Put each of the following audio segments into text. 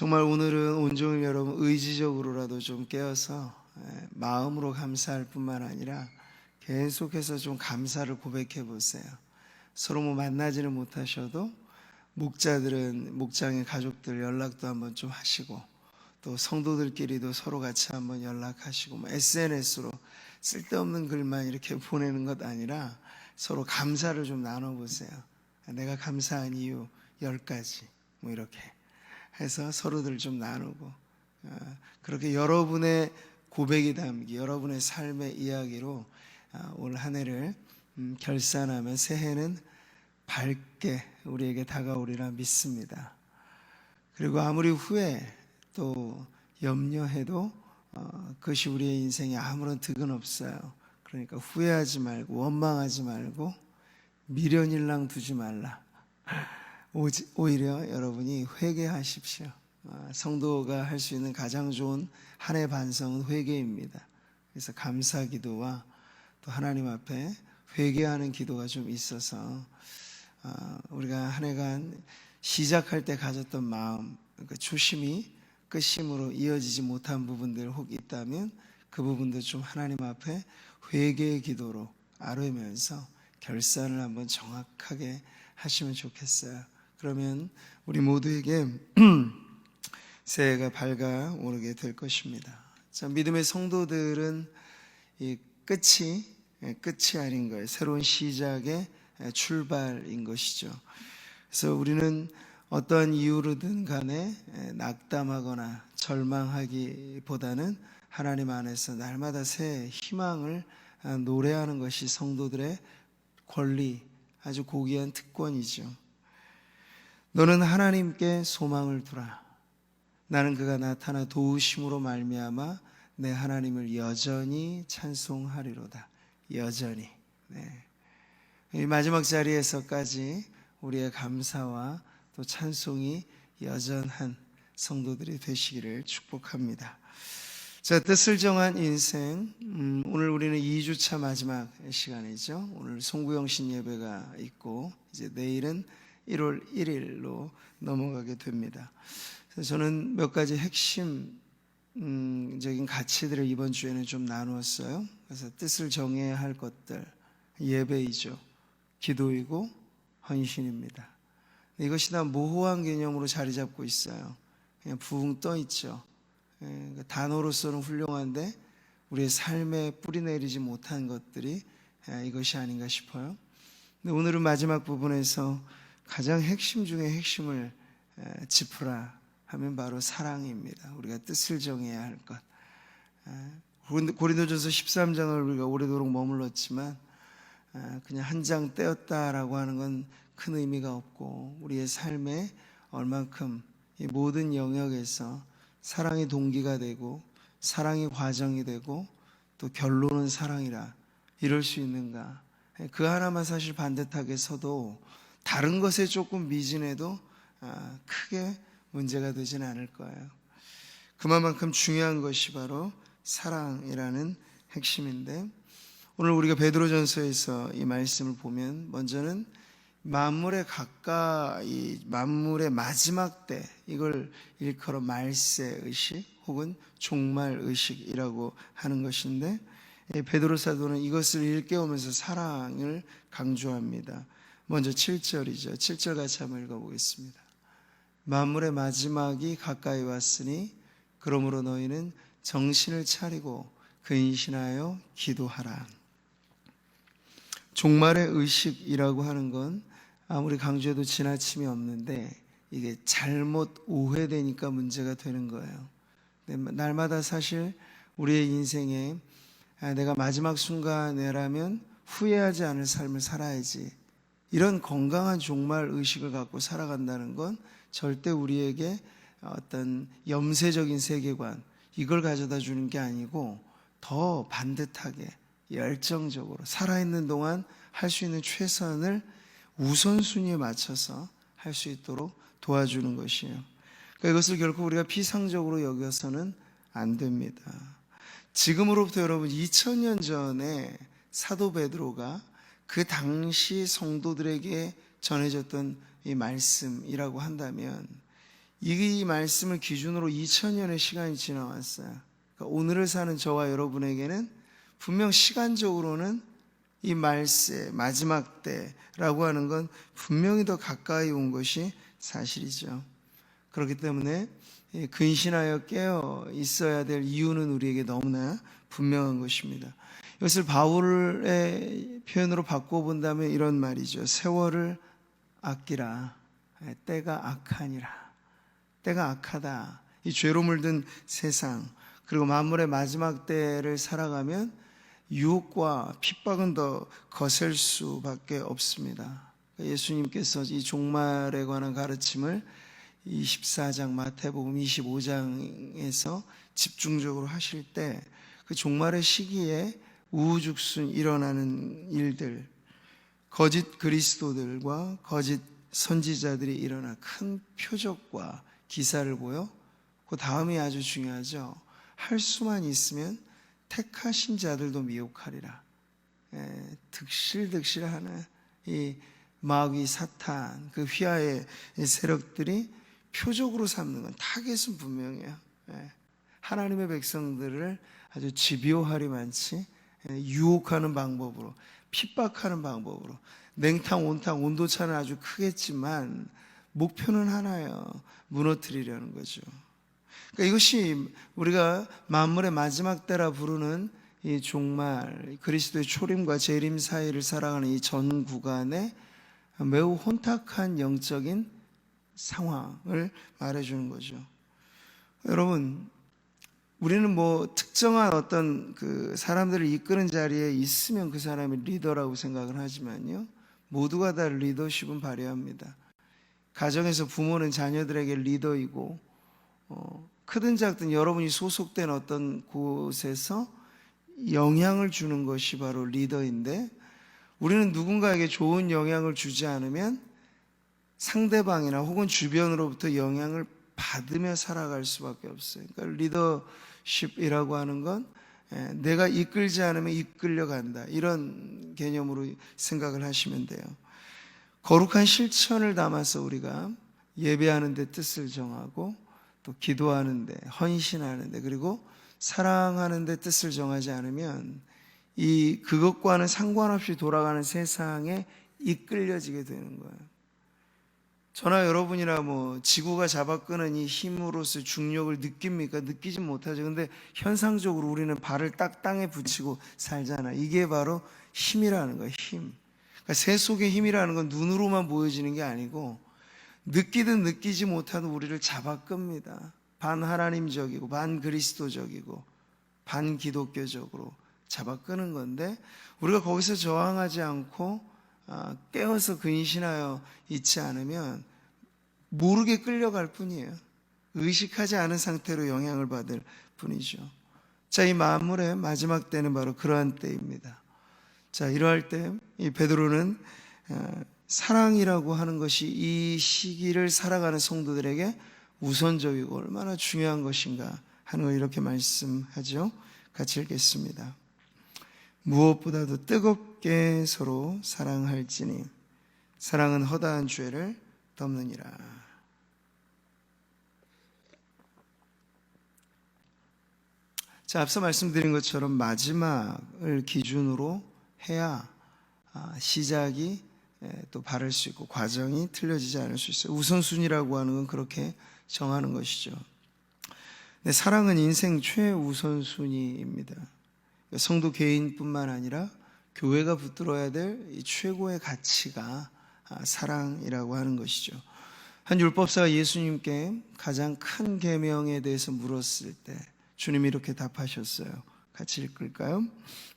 정말 오늘은 온종일 여러분 의지적으로라도 좀 깨어서 마음으로 감사할 뿐만 아니라 계속해서 좀 감사를 고백해 보세요. 서로 만나지는 못하셔도 목자들은 목장의 가족들 연락도 한번 좀 하시고, 또 성도들끼리도 서로 같이 한번 연락하시고, SNS로 쓸데없는 글만 이렇게 보내는 것 아니라 서로 감사를 좀 나눠보세요. 내가 감사한 이유 10가지 이렇게 해서 서로들 좀 나누고, 그렇게 여러분의 고백이 담긴 여러분의 삶의 이야기로 올 한 해를 결산하면 새해는 밝게 우리에게 다가오리라 믿습니다. 그리고 아무리 후회 또 염려해도 그것이 우리의 인생에 아무런 득은 없어요. 그러니까 후회하지 말고 원망하지 말고 미련일랑 두지 말라. 오히려 여러분이 회개하십시오. 성도가 할 수 있는 가장 좋은 한 해 반성은 회개입니다. 그래서 감사 기도와 또 하나님 앞에 회개하는 기도가 좀 있어서 우리가 한 해간 시작할 때 가졌던 마음, 그러니까 초심이 끝심으로 이어지지 못한 부분들 혹 있다면 그 부분도 좀 하나님 앞에 회개의 기도로 아뢰면서 결산을 한번 정확하게 하시면 좋겠어요. 그러면 우리 모두에게 새해가 밝아오르게 될 것입니다. 자, 믿음의 성도들은 이 끝이 아닌 거예요. 새로운 시작의 출발인 것이죠. 그래서 우리는 어떠한 이유로든 간에 낙담하거나 절망하기보다는 하나님 안에서 날마다 새 희망을 노래하는 것이 성도들의 권리, 아주 고귀한 특권이죠. 너는 하나님께 소망을 두라. 나는 그가 나타나 도우심으로 말미암아 내 하나님을 여전히 찬송하리로다. 여전히. 이 마지막 자리에서까지 우리의 감사와 또 찬송이 여전한 성도들이 되시기를 축복합니다. 자, 뜻을 정한 인생. 오늘 우리는 2주차 마지막 시간이죠. 오늘 송구영신 예배가 있고 이제 내일은 1월 1일로 넘어가게 됩니다. 그래서 저는 몇 가지 핵심적인 가치들을 이번 주에는 좀 나누었어요. 그래서 뜻을 정해야 할 것들, 예배이죠. 기도이고 헌신입니다. 이것이 다 모호한 개념으로 자리 잡고 있어요. 그냥 붕 떠 있죠. 단어로서는 훌륭한데 우리의 삶에 뿌리내리지 못한 것들이 이것이 아닌가 싶어요. 근데 오늘은 마지막 부분에서 가장 핵심 중에 핵심을 짚으라 하면 바로 사랑입니다. 우리가 뜻을 정해야 할 것. 고린도전서 13장을 우리가 오래도록 머물렀지만 그냥 한 장 떼었다라고 하는 건 큰 의미가 없고, 우리의 삶에 얼만큼 이 모든 영역에서 사랑이 동기가 되고 사랑이 과정이 되고 또 결론은 사랑이라 이럴 수 있는가. 그 하나만 사실 반듯하게 서도 다른 것에 조금 미진해도 크게 문제가 되지는 않을 거예요. 그만큼 중요한 것이 바로 사랑이라는 핵심인데, 오늘 우리가 베드로전서에서 이 말씀을 보면 먼저는 만물의 가까이, 만물의 마지막 때, 이걸 일컬어 말세의식 혹은 종말의식이라고 하는 것인데, 베드로 사도는 이것을 일깨우면서 사랑을 강조합니다. 먼저 7절이죠. 7절 같이 한번 읽어보겠습니다. 만물의 마지막이 가까이 왔으니 그러므로 너희는 정신을 차리고 근신하여 기도하라. 종말의 의식이라고 하는 건 아무리 강조해도 지나침이 없는데 이게 잘못 오해되니까 문제가 되는 거예요. 날마다 사실 우리의 인생에 내가 마지막 순간에라면 후회하지 않을 삶을 살아야지, 이런 건강한 종말 의식을 갖고 살아간다는 건 절대 우리에게 어떤 염세적인 세계관, 이걸 가져다 주는 게 아니고 더 반듯하게 열정적으로 살아있는 동안 할 수 있는 최선을 우선순위에 맞춰서 할 수 있도록 도와주는 것이에요. 그러니까 이것을 결코 우리가 피상적으로 여겨서는 안 됩니다. 지금으로부터 여러분 2000년 전에 사도 베드로가 그 당시 성도들에게 전해졌던 이 말씀이라고 한다면 이 말씀을 기준으로 2000년의 시간이 지나왔어요. 그러니까 오늘을 사는 저와 여러분에게는 분명 시간적으로는 이 말세 마지막 때라고 하는 건 분명히 더 가까이 온 것이 사실이죠. 그렇기 때문에 근신하여 깨어 있어야 될 이유는 우리에게 너무나 분명한 것입니다. 이것을 바울의 표현으로 바꿔본다면 이런 말이죠. 세월을 아끼라. 때가 악하니라. 때가 악하다. 이 죄로 물든 세상, 그리고 만물의 마지막 때를 살아가면 유혹과 핍박은 더 거셀 수밖에 없습니다. 예수님께서 이 종말에 관한 가르침을 24장 마태복음 25장에서 집중적으로 하실 때 그 종말의 시기에 우후죽순 일어나는 일들, 거짓 그리스도들과 거짓 선지자들이 일어나 큰 표적과 기사를 보여 그 다음이 아주 중요하죠. 할 수만 있으면 택하신 자들도 미혹하리라. 득실득실하는 이 마귀 사탄, 그 휘하의 세력들이 표적으로 삼는 건 타겟은 분명해요. 하나님의 백성들을 아주 집요하리만치 유혹하는 방법으로, 핍박하는 방법으로, 냉탕 온탕 온도차는 아주 크겠지만 목표는 하나예요. 무너뜨리려는 거죠. 그러니까 이것이 우리가 만물의 마지막 때라 부르는 이 종말, 그리스도의 초림과 재림 사이를 살아가는 이 전 구간에 매우 혼탁한 영적인 상황을 말해주는 거죠. 여러분, 우리는 뭐 특정한 어떤 그 사람들을 이끄는 자리에 있으면 그 사람이 리더라고 생각을 하지만요, 모두가 다 리더십은 발휘합니다. 가정에서 부모는 자녀들에게 리더이고, 크든 작든 여러분이 소속된 어떤 곳에서 영향을 주는 것이 바로 리더인데, 우리는 누군가에게 좋은 영향을 주지 않으면 상대방이나 혹은 주변으로부터 영향을 받으며 살아갈 수밖에 없어요. 그러니까 리더십이라고 하는 건 내가 이끌지 않으면 이끌려간다, 이런 개념으로 생각을 하시면 돼요. 거룩한 실천을 담아서 우리가 예배하는 데 뜻을 정하고, 또 기도하는 데, 헌신하는 데, 그리고 사랑하는 데 뜻을 정하지 않으면 그것과는 상관없이 돌아가는 세상에 이끌려지게 되는 거예요. 저나 여러분이나 뭐 지구가 잡아끄는 이 힘으로서 중력을 느낍니까? 느끼지 못하죠. 근데 현상적으로 우리는 발을 딱 땅에 붙이고 살잖아. 이게 바로 힘이라는 거예요. 힘. 그러니까 새 속의 힘이라는 건 눈으로만 보여지는 게 아니고 느끼든 느끼지 못하든 우리를 잡아끕니다. 반 하나님적이고 반 그리스도적이고 반 기독교적으로 잡아끄는 건데, 우리가 거기서 저항하지 않고 깨어서 근신하여 있지 않으면 모르게 끌려갈 뿐이에요. 의식하지 않은 상태로 영향을 받을 뿐이죠. 자, 이 만물의 마지막 때는 바로 그러한 때입니다. 자, 이러할 때 이 베드로는 사랑이라고 하는 것이 이 시기를 살아가는 성도들에게 우선적이고 얼마나 중요한 것인가 하는 걸 이렇게 말씀하죠. 같이 읽겠습니다. 무엇보다도 뜨겁게 서로 사랑할지니 사랑은 허다한 죄를 덮느니라. 자, 앞서 말씀드린 것처럼 마지막을 기준으로 해야 시작이 또 바를 수 있고 과정이 틀려지지 않을 수 있어요. 우선순위라고 하는 건 그렇게 정하는 것이죠. 네, 사랑은 인생 최우선순위입니다. 성도 개인뿐만 아니라 교회가 붙들어야 될 이 최고의 가치가 사랑이라고 하는 것이죠. 한 율법사가 예수님께 가장 큰 계명에 대해서 물었을 때 주님이 이렇게 답하셨어요. 같이 읽을까요?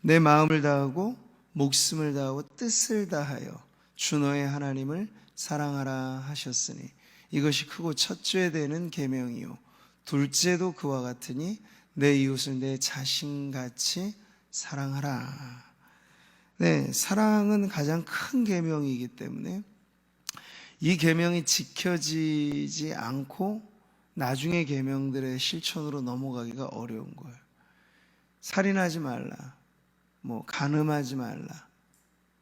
내 마음을 다하고 목숨을 다하고 뜻을 다하여 주 너의 하나님을 사랑하라 하셨으니 이것이 크고 첫째 되는 계명이요 둘째도 그와 같으니 내 이웃을 내 자신같이 사랑하라. 네, 사랑은 가장 큰 계명이기 때문에 이 계명이 지켜지지 않고 나중에 계명들의 실천으로 넘어가기가 어려운 거예요. 살인하지 말라, 뭐 간음하지 말라,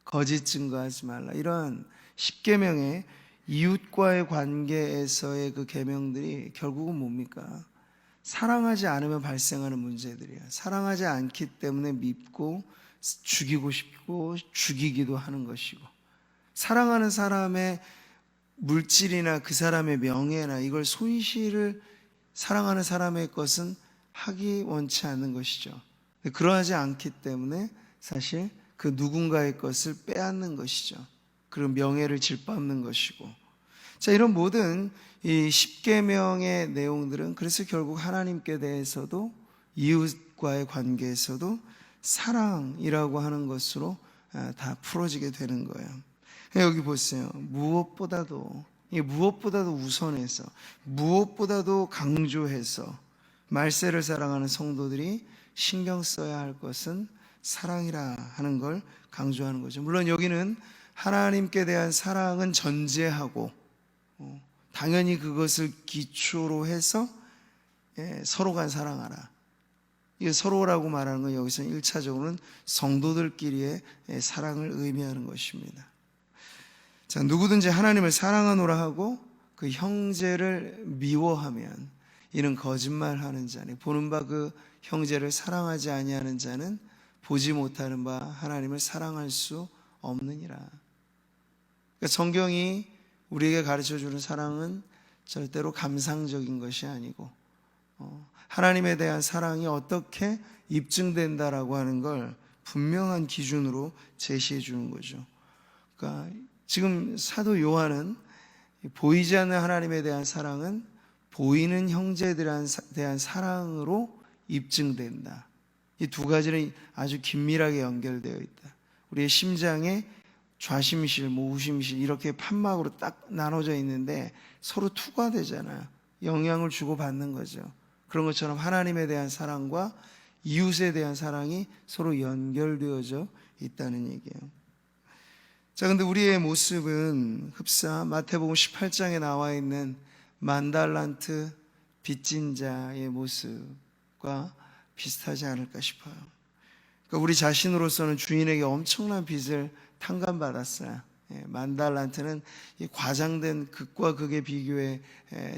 거짓 증거하지 말라, 이런 10계명의 이웃과의 관계에서의 그 계명들이 결국은 뭡니까? 사랑하지 않으면 발생하는 문제들이야. 사랑하지 않기 때문에 밉고 죽이고 싶고 죽이기도 하는 것이고, 사랑하는 사람의 물질이나 그 사람의 명예나 이걸 손실을 사랑하는 사람의 것은 하기 원치 않는 것이죠. 그러하지 않기 때문에 사실 그 누군가의 것을 빼앗는 것이죠. 그런 명예를 짓밟는 것이고. 자, 이런 모든 이 십계명의 내용들은 그래서 결국 하나님께 대해서도 이웃과의 관계에서도 사랑이라고 하는 것으로 다 풀어지게 되는 거예요. 여기 보세요. 무엇보다도 우선해서, 무엇보다도 강조해서 말세를 사랑하는 성도들이 신경 써야 할 것은 사랑이라 하는 걸 강조하는 거죠. 물론 여기는 하나님께 대한 사랑은 전제하고 당연히 그것을 기초로 해서 서로가 사랑하라. 이게 서로라고 말하는 건 여기서는 1차적으로는 성도들끼리의 사랑을 의미하는 것입니다. 자, 누구든지 하나님을 사랑하노라 하고 그 형제를 미워하면 이는 거짓말하는 자니 보는 바 그 형제를 사랑하지 아니하는 자는 보지 못하는 바 하나님을 사랑할 수 없느니라. 그러니까 성경이 우리에게 가르쳐주는 사랑은 절대로 감상적인 것이 아니고 하나님에 대한 사랑이 어떻게 입증된다라고 하는 걸 분명한 기준으로 제시해 주는 거죠. 그러니까 지금 사도 요한은 보이지 않는 하나님에 대한 사랑은 보이는 형제들에 대한 사랑으로 입증된다. 이 두 가지는 아주 긴밀하게 연결되어 있다. 우리의 심장에 좌심실, 우심실 이렇게 판막으로 딱 나눠져 있는데 서로 투과되잖아요. 영향을 주고받는 거죠. 그런 것처럼 하나님에 대한 사랑과 이웃에 대한 사랑이 서로 연결되어져 있다는 얘기예요. 자, 근데 우리의 모습은 흡사 마태복음 18장에 나와 있는 만달란트 빚진 자의 모습과 비슷하지 않을까 싶어요. 그러니까 우리 자신으로서는 주인에게 엄청난 빚을 탕감받았어요. 만달란트는 과장된 극과 극의 비교의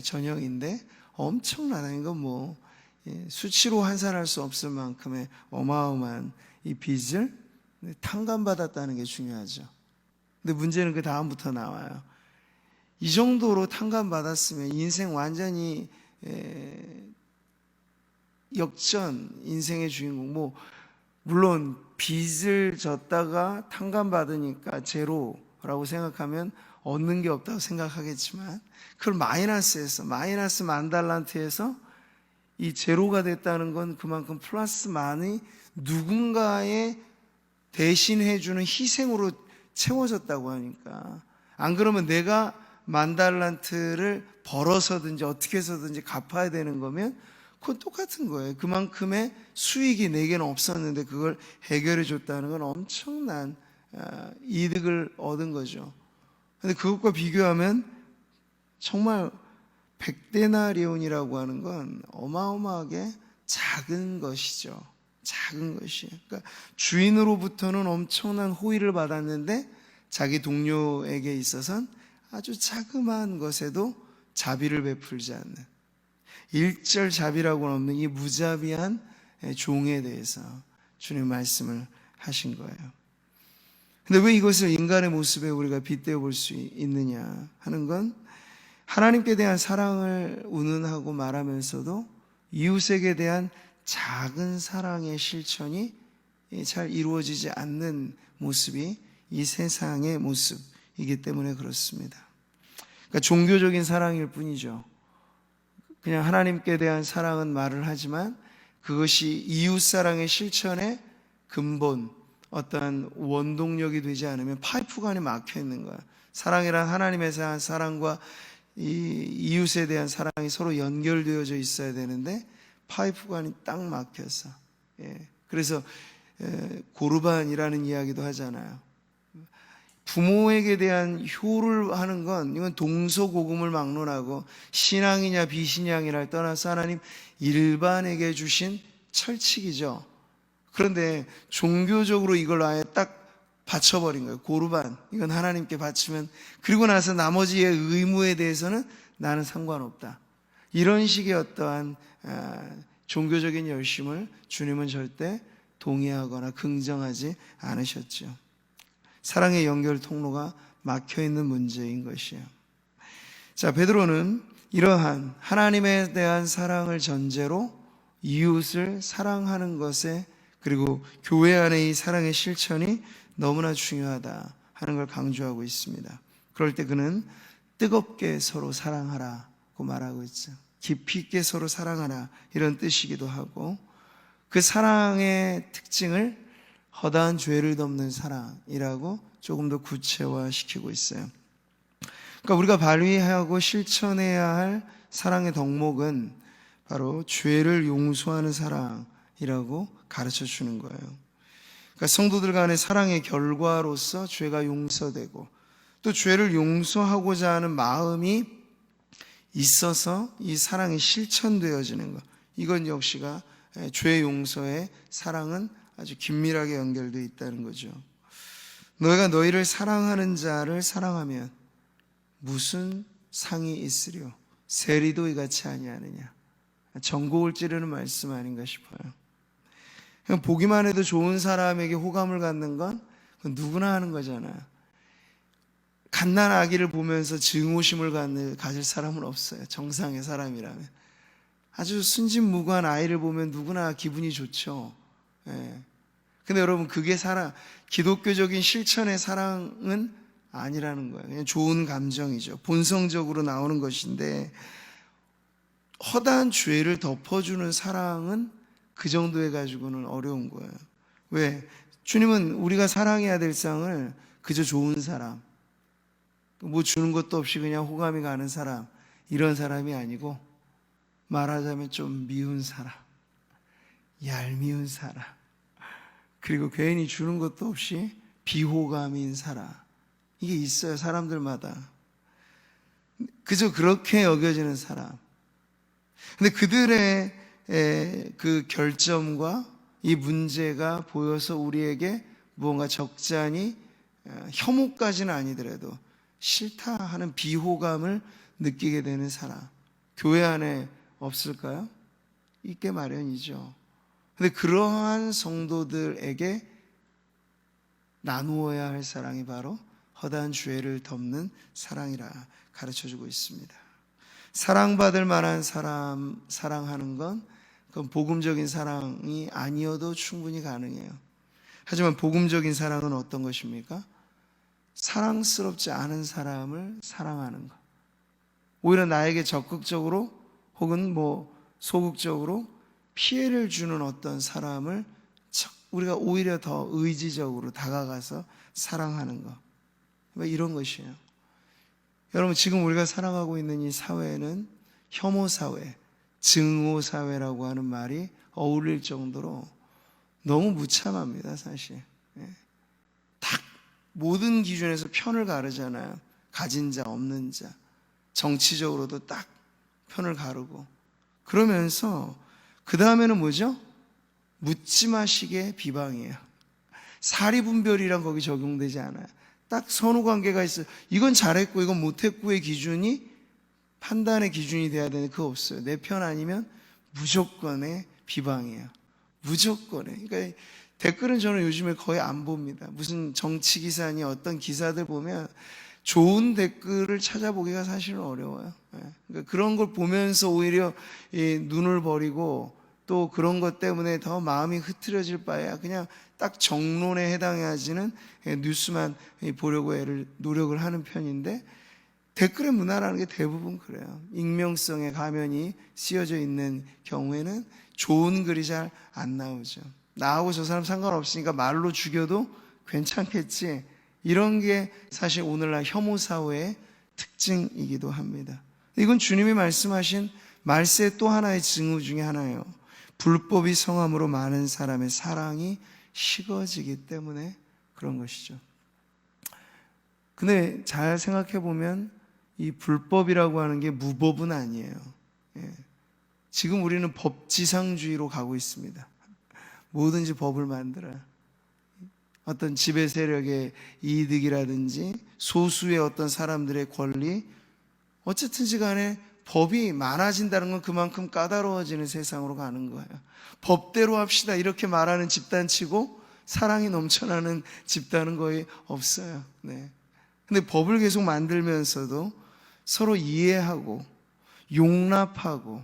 전형인데 엄청나다. 이건 수치로 환산할 수 없을 만큼의 어마어마한 이 빚을 탕감받았다는 게 중요하죠. 근데 문제는 그 다음부터 나와요. 이 정도로 탕감받았으면 인생 완전히 역전, 인생의 주인공. 물론 빚을 졌다가 탕감받으니까 제로라고 생각하면 얻는 게 없다고 생각하겠지만 그걸 마이너스 만달란트에서 이 제로가 됐다는 건 그만큼 플러스만이 누군가의 대신해주는 희생으로 채워졌다고 하니까, 안 그러면 내가 만달란트를 벌어서든지 어떻게 해서든지 갚아야 되는 거면 그건 똑같은 거예요. 그만큼의 수익이 내게는 없었는데 그걸 해결해 줬다는 건 엄청난 이득을 얻은 거죠. 근데 그것과 비교하면 정말 100데나리온이라고 하는 건 어마어마하게 작은 것이죠. 작은 것이. 그러니까 주인으로부터는 엄청난 호의를 받았는데 자기 동료에게 있어서는 아주 자그마한 것에도 자비를 베풀지 않는, 일절 자비라고는 없는 이 무자비한 종에 대해서 주님 말씀을 하신 거예요. 근데 왜 이것을 인간의 모습에 우리가 빗대어 볼 수 있느냐 하는 건, 하나님께 대한 사랑을 운운하고 말하면서도 이웃에게 대한 작은 사랑의 실천이 잘 이루어지지 않는 모습이 이 세상의 모습이기 때문에 그렇습니다. 그러니까 종교적인 사랑일 뿐이죠. 그냥 하나님께 대한 사랑은 말을 하지만 그것이 이웃 사랑의 실천의 근본, 어떠한 원동력이 되지 않으면 파이프가 안에 막혀 있는 거야. 사랑이란 하나님에 대한 사랑과 이 이웃에 대한 사랑이 서로 연결되어져 있어야 되는데 파이프관이 딱 막혀서. 그래서 고르반이라는 이야기도 하잖아요. 부모에게 대한 효를 하는 건 이건 동서고금을 막론하고 신앙이냐 비신앙이냐를 떠나서 하나님 일반에게 주신 철칙이죠. 그런데 종교적으로 이걸 아예 딱 바쳐버린 거예요. 고르반, 이건 하나님께 바치면, 그리고 나서 나머지의 의무에 대해서는 나는 상관없다. 이런 식의 어떠한 종교적인 열심을 주님은 절대 동의하거나 긍정하지 않으셨죠. 사랑의 연결 통로가 막혀있는 문제인 것이에요. 자, 베드로는 이러한 하나님에 대한 사랑을 전제로 이웃을 사랑하는 것에, 그리고 교회 안의 이 사랑의 실천이 너무나 중요하다 하는 걸 강조하고 있습니다. 그럴 때 그는 뜨겁게 서로 사랑하라고 말하고 있죠. 깊이 있게 서로 사랑하라, 이런 뜻이기도 하고, 그 사랑의 특징을 허다한 죄를 덮는 사랑이라고 조금 더 구체화시키고 있어요. 그러니까 우리가 발휘하고 실천해야 할 사랑의 덕목은 바로 죄를 용서하는 사랑이라고 가르쳐 주는 거예요. 그러니까 성도들 간의 사랑의 결과로서 죄가 용서되고, 또 죄를 용서하고자 하는 마음이 있어서 이 사랑이 실천되어지는 것, 이건 역시가 죄 용서의 사랑은 아주 긴밀하게 연결되어 있다는 거죠. 너희가 너희를 사랑하는 자를 사랑하면 무슨 상이 있으려 세리도 이같이 아니하느냐. 전곡을 찌르는 말씀 아닌가 싶어요. 그냥 보기만 해도 좋은 사람에게 호감을 갖는 건 누구나 하는 거잖아요. 갓난 아기를 보면서 증오심을 가질 사람은 없어요. 정상의 사람이라면. 아주 순진무구한 아이를 보면 누구나 기분이 좋죠. 예. 근데 여러분, 그게 기독교적인 실천의 사랑은 아니라는 거예요. 그냥 좋은 감정이죠. 본성적으로 나오는 것인데, 허다한 죄를 덮어주는 사랑은 그 정도에 가지고는 어려운 거예요. 왜? 주님은 우리가 사랑해야 될 상을 그저 좋은 사람, 뭐 주는 것도 없이 그냥 호감이 가는 사람, 이런 사람이 아니고, 말하자면 좀 미운 사람, 얄미운 사람, 그리고 괜히 주는 것도 없이 비호감인 사람, 이게 있어요. 사람들마다 그저 그렇게 여겨지는 사람. 근데 그들의 그 결점과 이 문제가 보여서 우리에게 무언가 적잖이 혐오까지는 아니더라도 싫다 하는 비호감을 느끼게 되는 사람, 교회 안에 없을까요? 있게 마련이죠. 근데 그러한 성도들에게 나누어야 할 사랑이 바로 허다한 죄를 덮는 사랑이라 가르쳐주고 있습니다. 사랑받을 만한 사람 사랑하는 건 그건 복음적인 사랑이 아니어도 충분히 가능해요. 하지만 복음적인 사랑은 어떤 것입니까? 사랑스럽지 않은 사람을 사랑하는 것. 오히려 나에게 적극적으로 혹은 소극적으로 피해를 주는 어떤 사람을 우리가 오히려 더 의지적으로 다가가서 사랑하는 것. 이런 것이에요. 여러분, 지금 우리가 살아가고 있는 이 사회는 혐오사회, 증오사회라고 하는 말이 어울릴 정도로 너무 무참합니다, 사실. 딱 모든 기준에서 편을 가르잖아요. 가진 자, 없는 자. 정치적으로도 딱 편을 가르고. 그러면서 그 다음에는 뭐죠? 묻지마식의 비방이에요. 사리분별이란 거기 적용되지 않아요. 딱 선후관계가 있어요. 이건 잘했고 이건 못했고의 기준이 판단의 기준이 돼야 되는데 그거 없어요. 내 편 아니면 무조건의 비방이에요. 무조건의. 그러니까 댓글은 저는 요즘에 거의 안 봅니다. 무슨 정치 기사니 어떤 기사들 보면 좋은 댓글을 찾아보기가 사실은 어려워요. 그러니까 그런 걸 보면서 오히려 눈을 버리고 또 그런 것 때문에 더 마음이 흐트러질 바에야 그냥 딱 정론에 해당하지는 뉴스만 보려고 노력을 하는 편인데, 댓글의 문화라는 게 대부분 그래요. 익명성의 가면이 씌워져 있는 경우에는 좋은 글이 잘 안 나오죠. 나하고 저 사람 상관없으니까 말로 죽여도 괜찮겠지, 이런 게 사실 오늘날 혐오사회의 특징이기도 합니다. 이건 주님이 말씀하신 말세의 또 하나의 징후 중에 하나예요. 불법이 성함으로 많은 사람의 사랑이 식어지기 때문에 그런 것이죠. 근데 잘 생각해 보면 이 불법이라고 하는 게 무법은 아니에요. 지금 우리는 법지상주의로 가고 있습니다. 뭐든지 법을 만들어요. 어떤 지배 세력의 이득이라든지 소수의 어떤 사람들의 권리, 어쨌든지 간에 법이 많아진다는 건 그만큼 까다로워지는 세상으로 가는 거예요. 법대로 합시다 이렇게 말하는 집단치고 사랑이 넘쳐나는 집단은 거의 없어요. 네. 근데 법을 계속 만들면서도 서로 이해하고 용납하고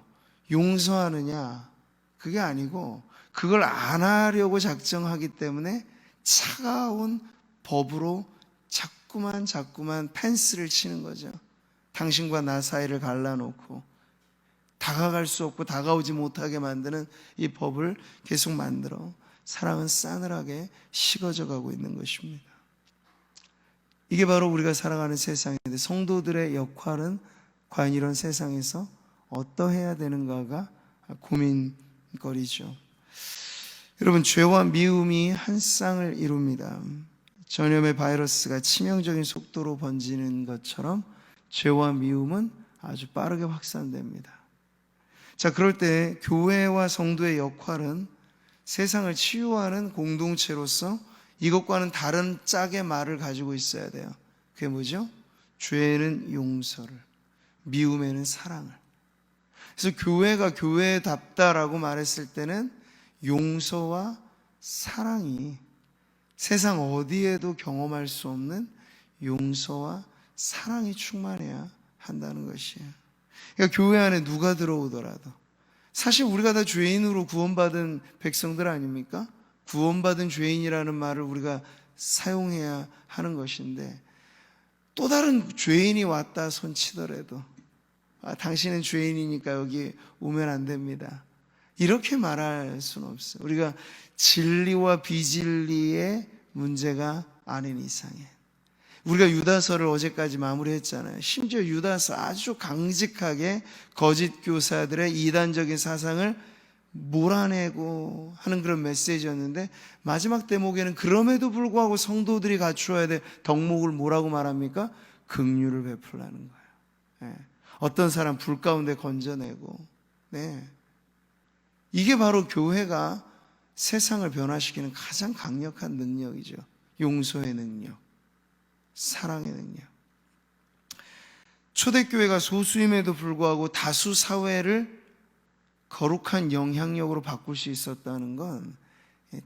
용서하느냐, 그게 아니고 그걸 안 하려고 작정하기 때문에 차가운 법으로 자꾸만 펜스를 치는 거죠. 당신과 나 사이를 갈라놓고 다가갈 수 없고 다가오지 못하게 만드는 이 법을 계속 만들어 사랑은 싸늘하게 식어져 가고 있는 것입니다. 이게 바로 우리가 살아가는 세상인데, 성도들의 역할은 과연 이런 세상에서 어떠해야 되는가가 고민거리죠. 여러분, 죄와 미움이 한 쌍을 이룹니다. 전염의 바이러스가 치명적인 속도로 번지는 것처럼 죄와 미움은 아주 빠르게 확산됩니다. 자, 그럴 때 교회와 성도의 역할은 세상을 치유하는 공동체로서 이것과는 다른 짝의 말을 가지고 있어야 돼요. 그게 뭐죠? 죄에는 용서를, 미움에는 사랑을. 그래서 교회가 교회답다라고 말했을 때는 용서와 사랑이, 세상 어디에도 경험할 수 없는 용서와 사랑이 충만해야 한다는 것이에요. 그러니까 교회 안에 누가 들어오더라도, 사실 우리가 다 죄인으로 구원받은 백성들 아닙니까? 구원받은 죄인이라는 말을 우리가 사용해야 하는 것인데, 또 다른 죄인이 왔다 손치더라도 당신은 죄인이니까 여기 오면 안 됩니다, 이렇게 말할 수는 없어요. 우리가 진리와 비진리의 문제가 아닌 이상에. 우리가 유다서를 어제까지 마무리했잖아요. 심지어 유다서 아주 강직하게 거짓 교사들의 이단적인 사상을 몰아내고 하는 그런 메시지였는데, 마지막 대목에는 그럼에도 불구하고 성도들이 갖추어야 될 덕목을 뭐라고 말합니까? 긍휼을 베풀라는 거예요. 네. 어떤 사람 불 가운데 건져내고, 네. 이게 바로 교회가 세상을 변화시키는 가장 강력한 능력이죠. 용서의 능력, 사랑의 능력. 초대교회가 소수임에도 불구하고 다수 사회를 거룩한 영향력으로 바꿀 수 있었다는 건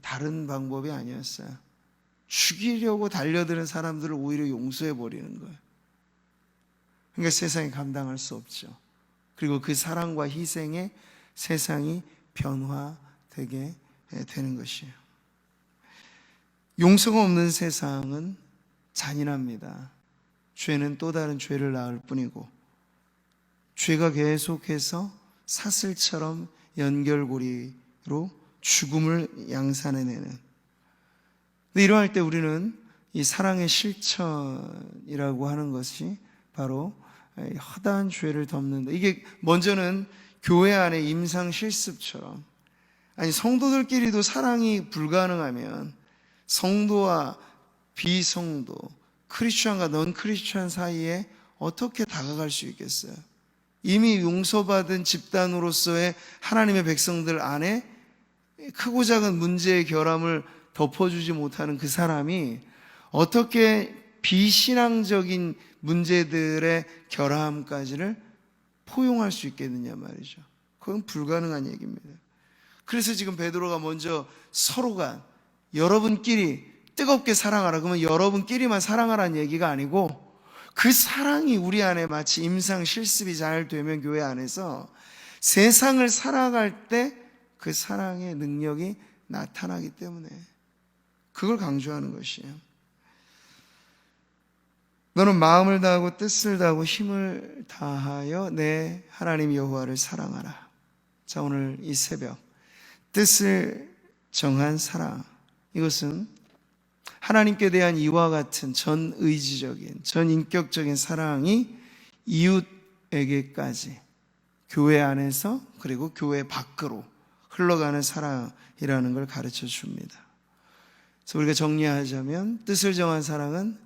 다른 방법이 아니었어요. 죽이려고 달려드는 사람들을 오히려 용서해버리는 거예요. 그러니까 세상이 감당할 수 없죠. 그리고 그 사랑과 희생에 세상이 변화되게 되는 것이에요. 용서가 없는 세상은 잔인합니다. 죄는 또 다른 죄를 낳을 뿐이고, 죄가 계속해서 사슬처럼 연결고리로 죽음을 양산해내는. 근데 이러할 때 우리는 이 사랑의 실천이라고 하는 것이 바로 허다한 죄를 덮는다. 이게 먼저는 교회 안에 임상 실습처럼, 아니 성도들끼리도 사랑이 불가능하면 성도와 비성도, 크리스찬과 넌 크리스찬 사이에 어떻게 다가갈 수 있겠어요? 이미 용서받은 집단으로서의 하나님의 백성들 안에 크고 작은 문제의 결함을 덮어주지 못하는 그 사람이 어떻게 비신앙적인 문제들의 결함까지를 포용할 수 있겠느냐 말이죠. 그건 불가능한 얘기입니다. 그래서 지금 베드로가 먼저 서로가 여러분끼리 뜨겁게 사랑하라, 그러면 여러분끼리만 사랑하라는 얘기가 아니고, 그 사랑이 우리 안에 마치 임상 실습이 잘 되면 교회 안에서 세상을 살아갈 때 그 사랑의 능력이 나타나기 때문에 그걸 강조하는 것이에요. 너는 마음을 다하고 뜻을 다하고 힘을 다하여 내 하나님 여호와를 사랑하라. 자, 오늘 이 새벽 뜻을 정한 사랑, 이것은 하나님께 대한 이와 같은 전의지적인, 전인격적인 사랑이 이웃에게까지 교회 안에서 그리고 교회 밖으로 흘러가는 사랑이라는 걸 가르쳐 줍니다. 그래서 우리가 정리하자면 뜻을 정한 사랑은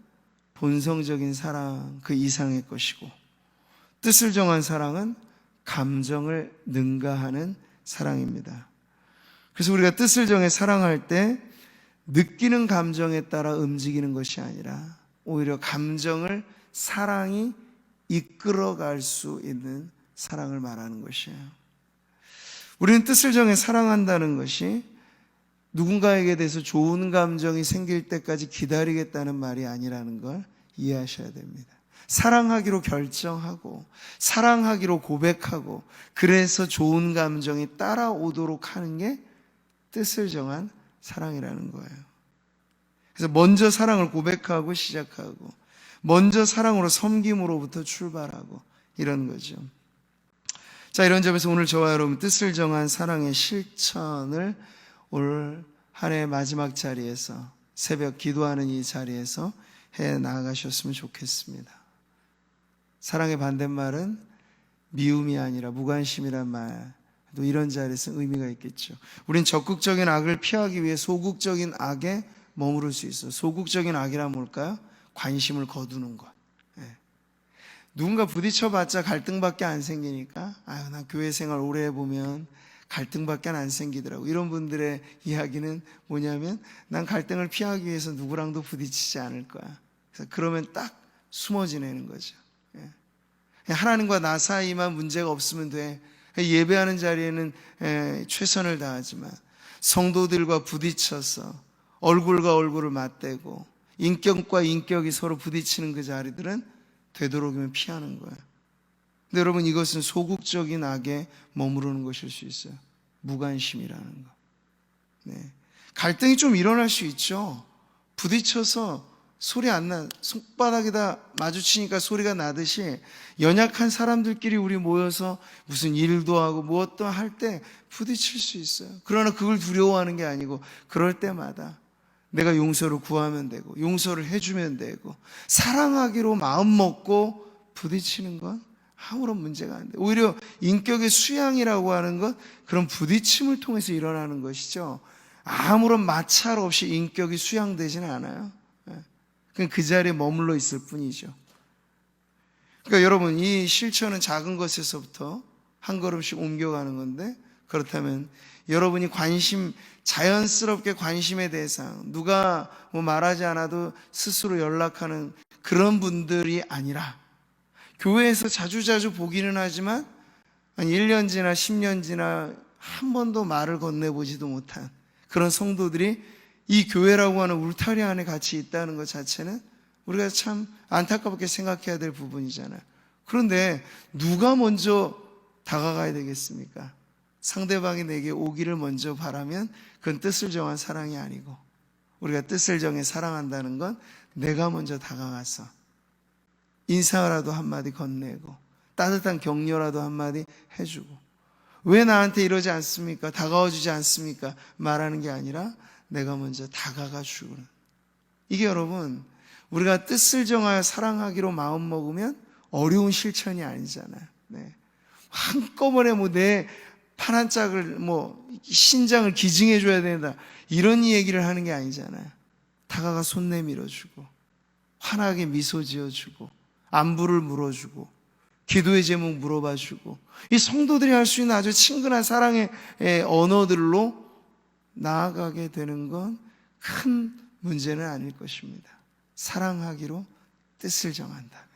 본성적인 사랑 그 이상의 것이고, 뜻을 정한 사랑은 감정을 능가하는 사랑입니다. 그래서 우리가 뜻을 정해 사랑할 때 느끼는 감정에 따라 움직이는 것이 아니라 오히려 감정을 사랑이 이끌어갈 수 있는 사랑을 말하는 것이에요. 우리는 뜻을 정해 사랑한다는 것이 누군가에게 대해서 좋은 감정이 생길 때까지 기다리겠다는 말이 아니라는 걸 이해하셔야 됩니다. 사랑하기로 결정하고 사랑하기로 고백하고 그래서 좋은 감정이 따라오도록 하는 게 뜻을 정한 사랑이라는 거예요. 그래서 먼저 사랑을 고백하고 시작하고 먼저 사랑으로 섬김으로부터 출발하고 이런 거죠. 자, 이런 점에서 오늘 저와 여러분 뜻을 정한 사랑의 실천을 올 한 해 마지막 자리에서 새벽 기도하는 이 자리에서 해 나가셨으면 좋겠습니다. 사랑의 반대말은 미움이 아니라 무관심이란 말도 이런 자리에서 의미가 있겠죠. 우린 적극적인 악을 피하기 위해 소극적인 악에 머무를 수 있어요. 소극적인 악이란 뭘까요? 관심을 거두는 것. 누군가 부딪혀봤자 갈등밖에 안 생기니까 난 교회 생활 오래 해보면 갈등밖에 안 생기더라고. 이런 분들의 이야기는 뭐냐면 난 갈등을 피하기 위해서 누구랑도 부딪히지 않을 거야. 그래서 그러면 딱 숨어 지내는 거죠. 하나님과 나 사이만 문제가 없으면 돼. 예배하는 자리에는 최선을 다하지만 성도들과 부딪혀서 얼굴과 얼굴을 맞대고 인격과 인격이 서로 부딪히는 그 자리들은 되도록이면 피하는 거예요. 근데 여러분, 이것은 소극적인 악에 머무르는 것일 수 있어요. 무관심이라는 거. 갈등이 좀 일어날 수 있죠. 부딪혀서 소리 안 나, 손바닥에다 마주치니까 소리가 나듯이 연약한 사람들끼리 우리 모여서 무슨 일도 하고 무엇도 할 때 부딪힐 수 있어요. 그러나 그걸 두려워하는 게 아니고 그럴 때마다 내가 용서를 구하면 되고 용서를 해주면 되고 사랑하기로 마음 먹고 부딪히는 건 아무런 문제가 안 돼. 오히려 인격의 수양이라고 하는 것, 그런 부딪힘을 통해서 일어나는 것이죠. 아무런 마찰 없이 인격이 수양되지는 않아요. 그냥 그 자리에 머물러 있을 뿐이죠. 그러니까 여러분, 이 실천은 작은 것에서부터 한 걸음씩 옮겨가는 건데, 그렇다면 여러분이 자연스럽게 관심의 대상, 누가 뭐 말하지 않아도 스스로 연락하는 그런 분들이 아니라 교회에서 자주자주 보기는 하지만 한 1년 지나 10년 지나 한 번도 말을 건네보지도 못한 그런 성도들이 이 교회라고 하는 울타리 안에 같이 있다는 것 자체는 우리가 참 안타깝게 생각해야 될 부분이잖아요. 그런데 누가 먼저 다가가야 되겠습니까? 상대방이 내게 오기를 먼저 바라면 그건 뜻을 정한 사랑이 아니고, 우리가 뜻을 정해 사랑한다는 건 내가 먼저 다가가서 인사라도 한마디 건네고 따뜻한 격려라도 한마디 해주고, 왜 나한테 이러지 않습니까? 다가와 주지 않습니까? 말하는 게 아니라 내가 먼저 다가가 주는, 이게 여러분 우리가 뜻을 정하여 사랑하기로 마음먹으면 어려운 실천이 아니잖아요. 한꺼번에 내 팔 한 짝을 신장을 기증해 줘야 된다 이런 얘기를 하는 게 아니잖아요. 다가가 손 내밀어주고 환하게 미소 지어주고 안부를 물어주고 기도의 제목 물어봐주고, 이 성도들이 할 수 있는 아주 친근한 사랑의 언어들로 나아가게 되는 건 큰 문제는 아닐 것입니다. 사랑하기로 뜻을 정한다면.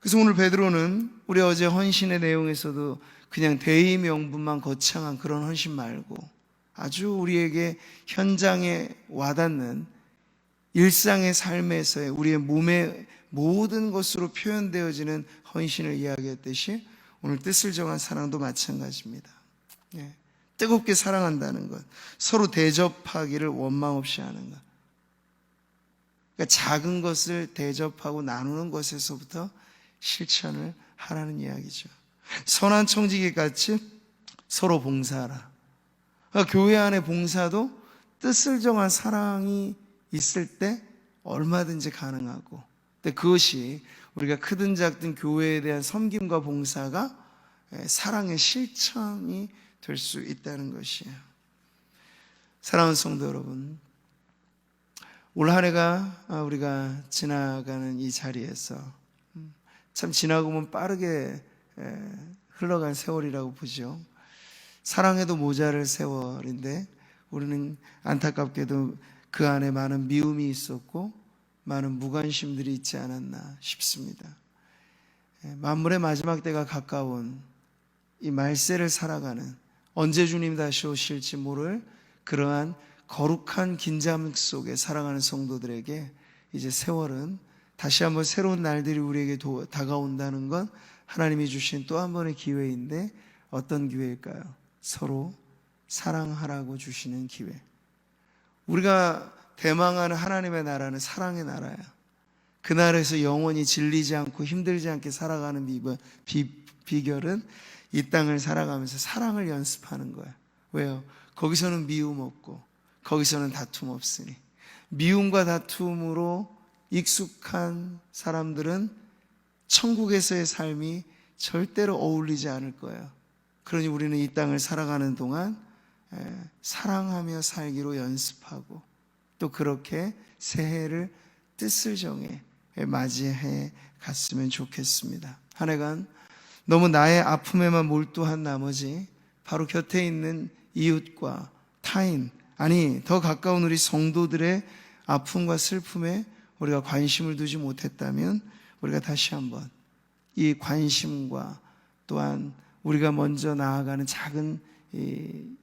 그래서 오늘 베드로는 우리 어제 헌신의 내용에서도 그냥 대의 명분만 거창한 그런 헌신 말고 아주 우리에게 현장에 와닿는 일상의 삶에서의 우리의 몸의 모든 것으로 표현되어지는 헌신을 이야기했듯이 오늘 뜻을 정한 사랑도 마찬가지입니다. 뜨겁게 사랑한다는 것, 서로 대접하기를 원망 없이 하는 것, 그러니까 작은 것을 대접하고 나누는 것에서부터 실천을 하라는 이야기죠. 선한 청지기같이 서로 봉사하라. 그러니까 교회 안의 봉사도 뜻을 정한 사랑이 있을 때 얼마든지 가능하고, 근데 그것이 우리가 크든 작든 교회에 대한 섬김과 봉사가 사랑의 실천이 될 수 있다는 것이에요. 사랑하는 성도 여러분, 올 한 해가 우리가 지나가는 이 자리에서 참 지나고 보면 빠르게 흘러간 세월이라고 보죠. 사랑해도 모자랄 세월인데 우리는 안타깝게도 그 안에 많은 미움이 있었고 많은 무관심들이 있지 않았나 싶습니다. 만물의 마지막 때가 가까운 이 말세를 살아가는, 언제 주님 다시 오실지 모를 그러한 거룩한 긴장 속에 살아가는 성도들에게 이제 세월은 다시 한번 새로운 날들이 우리에게 다가온다는 건 하나님이 주신 또 한 번의 기회인데, 어떤 기회일까요? 서로 사랑하라고 주시는 기회. 우리가 대망하는 하나님의 나라는 사랑의 나라야. 그 나라에서 영원히 질리지 않고 힘들지 않게 살아가는 비결은 이 땅을 살아가면서 사랑을 연습하는 거야. 왜요? 거기서는 미움 없고 거기서는 다툼 없으니. 미움과 다툼으로 익숙한 사람들은 천국에서의 삶이 절대로 어울리지 않을 거예요. 그러니 우리는 이 땅을 살아가는 동안 사랑하며 살기로 연습하고, 또 그렇게 새해를 뜻을 정해 맞이해 갔으면 좋겠습니다. 한 해간 너무 나의 아픔에만 몰두한 나머지 바로 곁에 있는 이웃과 타인, 아니 더 가까운 우리 성도들의 아픔과 슬픔에 우리가 관심을 두지 못했다면, 우리가 다시 한번 이 관심과 또한 우리가 먼저 나아가는 작은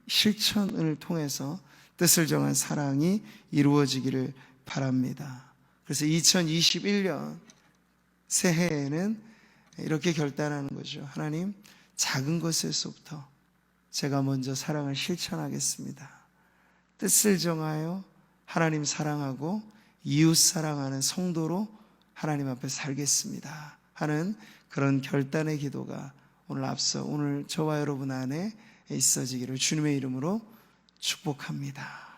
실천을 통해서 뜻을 정한 사랑이 이루어지기를 바랍니다. 그래서 2021년 새해에는 이렇게 결단하는 거죠. 하나님, 작은 것에서부터 제가 먼저 사랑을 실천하겠습니다. 뜻을 정하여 하나님 사랑하고 이웃 사랑하는 성도로 하나님 앞에 살겠습니다 하는 그런 결단의 기도가 오늘 저와 여러분 안에 있어지기를 주님의 이름으로 축복합니다.